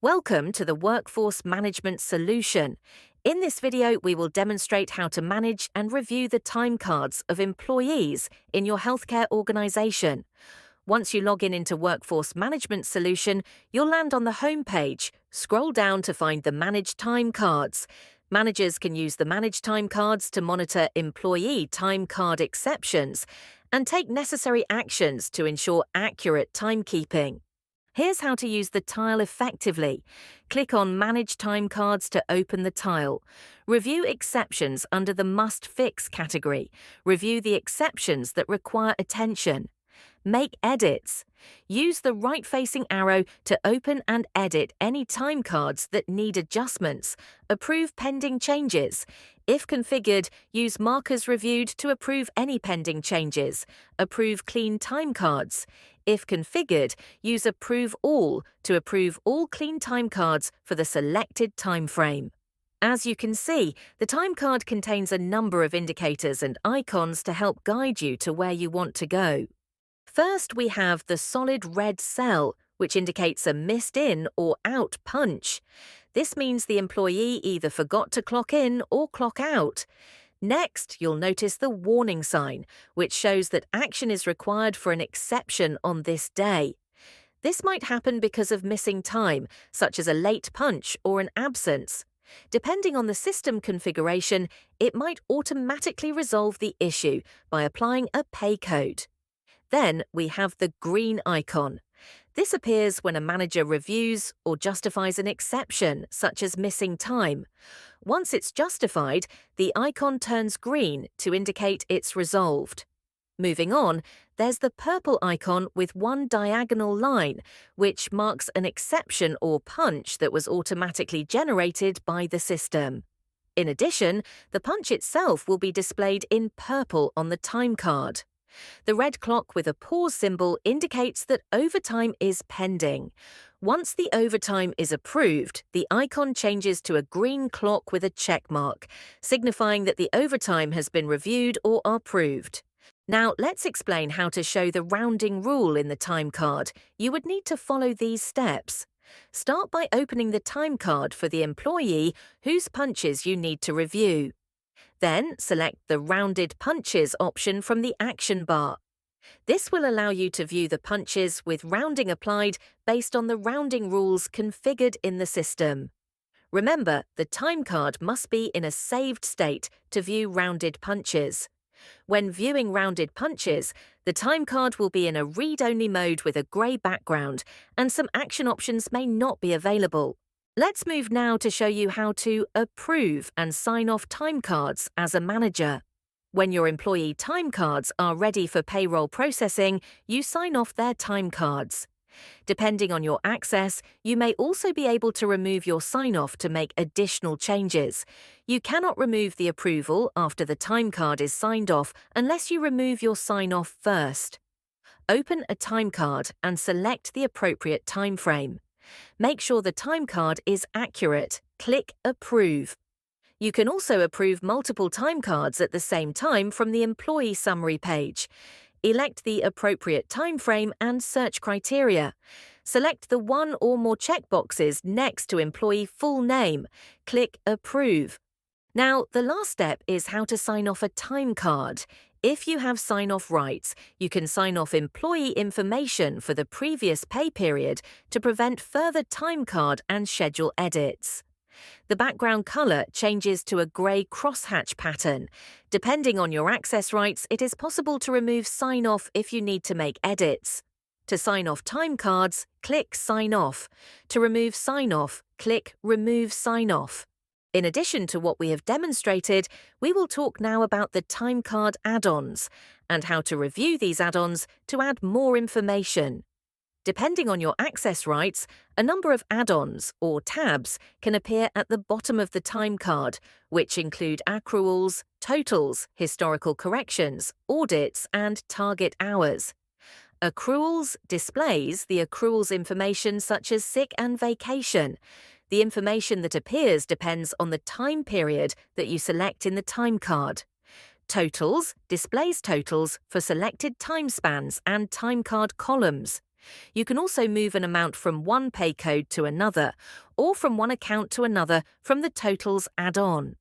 Welcome to the Workforce Management Solution. In this video, we will demonstrate how to manage and review the time cards of employees in your healthcare organization. Once you log in into Workforce Management Solution, you'll land on the home page. Scroll down to find the Manage Time Cards. Managers can use the Manage Time Cards to monitor employee time card exceptions and take necessary actions to ensure accurate timekeeping. Here's how to use the tile effectively. Click on Manage Time Cards to open the tile. Review exceptions under the Must Fix category. Review the exceptions that require attention. Make edits. Use the right-facing arrow to open and edit any time cards that need adjustments. Approve pending changes. If configured, use markers reviewed to approve any pending changes. Approve clean time cards. If configured, use Approve All to approve all clean time cards for the selected time frame. As you can see, the time card contains a number of indicators and icons to help guide you to where you want to go. First, we have the solid red cell, which indicates a missed in or out punch. This means the employee either forgot to clock in or clock out. Next, you'll notice the warning sign, which shows that action is required for an exception on this day. This might happen because of missing time, such as a late punch or an absence. Depending on the system configuration, it might automatically resolve the issue by applying a pay code. Then we have the green icon. This appears when a manager reviews or justifies an exception, such as missing time. Once it's justified, the icon turns green to indicate it's resolved. Moving on, there's the purple icon with one diagonal line, which marks an exception or punch that was automatically generated by the system. In addition, the punch itself will be displayed in purple on the time card. The red clock with a pause symbol indicates that overtime is pending. Once the overtime is approved, the icon changes to a green clock with a check mark, signifying that the overtime has been reviewed or approved. Now, let's explain how to show the rounding rule in the time card. You would need to follow these steps. Start by opening the time card for the employee whose punches you need to review. Then select the Rounded Punches option from the action bar. This will allow you to view the punches with rounding applied based on the rounding rules configured in the system. Remember, the time card must be in a saved state to view rounded punches. When viewing rounded punches, the time card will be in a read-only mode with a grey background, and some action options may not be available. Let's move now to show you how to approve and sign off time cards as a manager. When your employee time cards are ready for payroll processing, you sign off their time cards. Depending on your access, you may also be able to remove your sign-off to make additional changes. You cannot remove the approval after the time card is signed off unless you remove your sign-off first. Open a time card and select the appropriate time frame. Make sure the time card is accurate. Click Approve. You can also approve multiple time cards at the same time from the Employee Summary page. Elect the appropriate time frame and search criteria. Select the one or more checkboxes next to employee full name. Click Approve. Now, the last step is how to sign off a time card. If you have sign-off rights, you can sign off employee information for the previous pay period to prevent further time card and schedule edits. The background color changes to a grey crosshatch pattern. Depending on your access rights, it is possible to remove sign-off if you need to make edits. To sign off time cards, click Sign Off. To remove sign-off, click Remove Sign-Off. In addition to what we have demonstrated, we will talk now about the time card add-ons and how to review these add-ons to add more information. Depending on your access rights, a number of add-ons, or tabs, can appear at the bottom of the time card, which include accruals, totals, historical corrections, audits, and target hours. Accruals displays the accruals information such as sick and vacation. The information that appears depends on the time period that you select in the time card. Totals displays totals for selected time spans and time card columns. You can also move an amount from one pay code to another, or from one account to another from the Totals add-on.